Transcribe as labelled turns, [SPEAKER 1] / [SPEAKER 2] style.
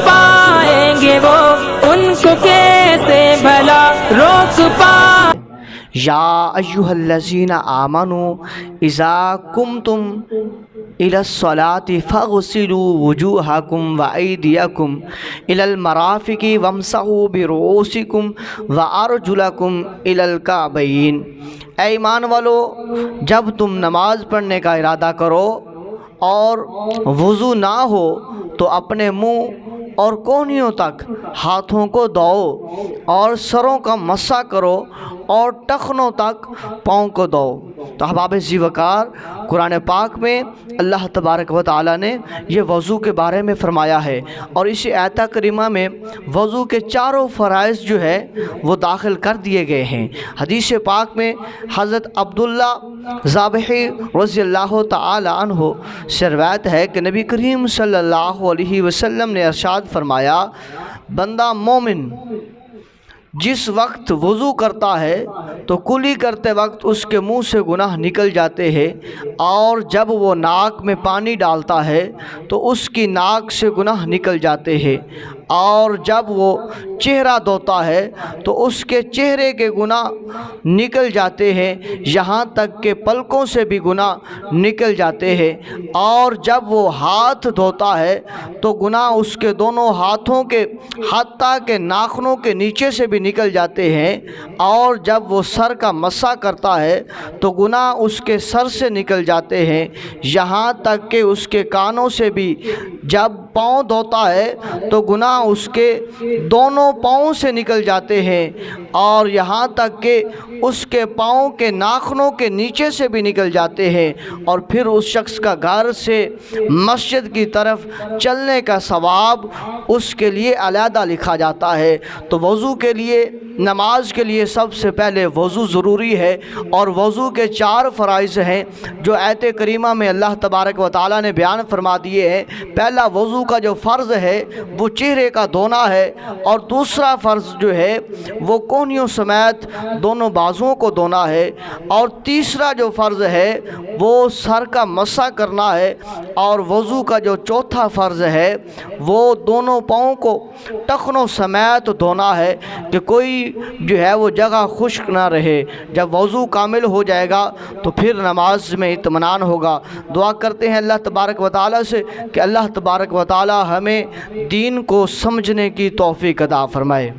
[SPEAKER 1] پائیں گے وہ ان کو کیسے بھلا روک پائیں۔
[SPEAKER 2] یا ایھا الذین آمنوا اذا قمتم الی الصلاۃ فاغسلوا وجوہکم وایدیکم الی المرافق وامسحوا برؤوسکم وارجلکم الی الکعبین۔ اے ایمان والو، جب تم نماز پڑھنے کا ارادہ کرو اور وضو نہ ہو تو اپنے منہ اور کونیوں تک ہاتھوں کو دھوؤ اور سروں کا مسح کرو اور ٹخنوں تک پاؤں کو دھوؤ۔ تو احباب ذی وقار، قرآن پاک میں اللہ تبارک و تعالیٰ نے یہ وضو کے بارے میں فرمایا ہے، اور اسی آیت کریمہ میں وضو کے چاروں فرائض جو ہے وہ داخل کر دیے گئے ہیں۔ حدیث پاک میں حضرت عبداللہ ذابحی رضی اللہ تعالی عنہ سے روایت ہے کہ نبی کریم صلی اللہ علیہ وسلم نے ارشاد فرمایا، بندہ مومن جس وقت وضو کرتا ہے تو کلی کرتے وقت اس کے منہ سے گناہ نکل جاتے ہیں، اور جب وہ ناک میں پانی ڈالتا ہے تو اس کی ناک سے گناہ نکل جاتے ہیں، اور جب وہ چہرہ دھوتا ہے تو اس کے چہرے کے گناہ نکل جاتے ہیں، یہاں تک کہ پلکوں سے بھی گناہ نکل جاتے ہیں، اور جب وہ ہاتھ دھوتا ہے تو گناہ اس کے دونوں ہاتھوں کے حتیٰ کہ ناخنوں کے نیچے سے بھی نکل جاتے ہیں، اور جب وہ سر کا مسح کرتا ہے تو گناہ اس کے سر سے نکل جاتے ہیں، یہاں تک کہ اس کے کانوں سے بھی۔ جب پاؤں دھوتا ہے تو گناہ اس کے دونوں پاؤں سے نکل جاتے ہیں، اور یہاں تک کہ اس کے پاؤں کے ناخنوں کے نیچے سے بھی نکل جاتے ہیں، اور پھر اس شخص کا گھر سے مسجد کی طرف چلنے کا ثواب اس کے لیے علیحدہ لکھا جاتا ہے۔ تو وضو کے لیے، نماز کے لیے سب سے پہلے وضو ضروری ہے، اور وضو کے چار فرائض ہیں جو آیت کریمہ میں اللہ تبارک و تعالیٰ نے بیان فرما دیے ہیں۔ پہلا وضو کا جو فرض ہے وہ چہرے کا دھونا ہے، اور دوسرا فرض جو ہے وہ کونیوں سمیت دونوں بازوؤں کو دھونا ہے، اور تیسرا جو فرض ہے وہ سر کا مسح کرنا ہے، اور وضو کا جو چوتھا فرض ہے وہ دونوں پاؤں کو ٹخنوں سمیت دھونا ہے کہ کوئی جو ہے وہ جگہ خشک نہ رہے۔ جب وضو کامل ہو جائے گا تو پھر نماز میں اطمینان ہوگا۔ دعا کرتے ہیں اللہ تبارک و تعالیٰ سے کہ اللہ تبارک و تعالیٰ ہمیں دین کو سمجھنے کی توفیق عطا فرمائے۔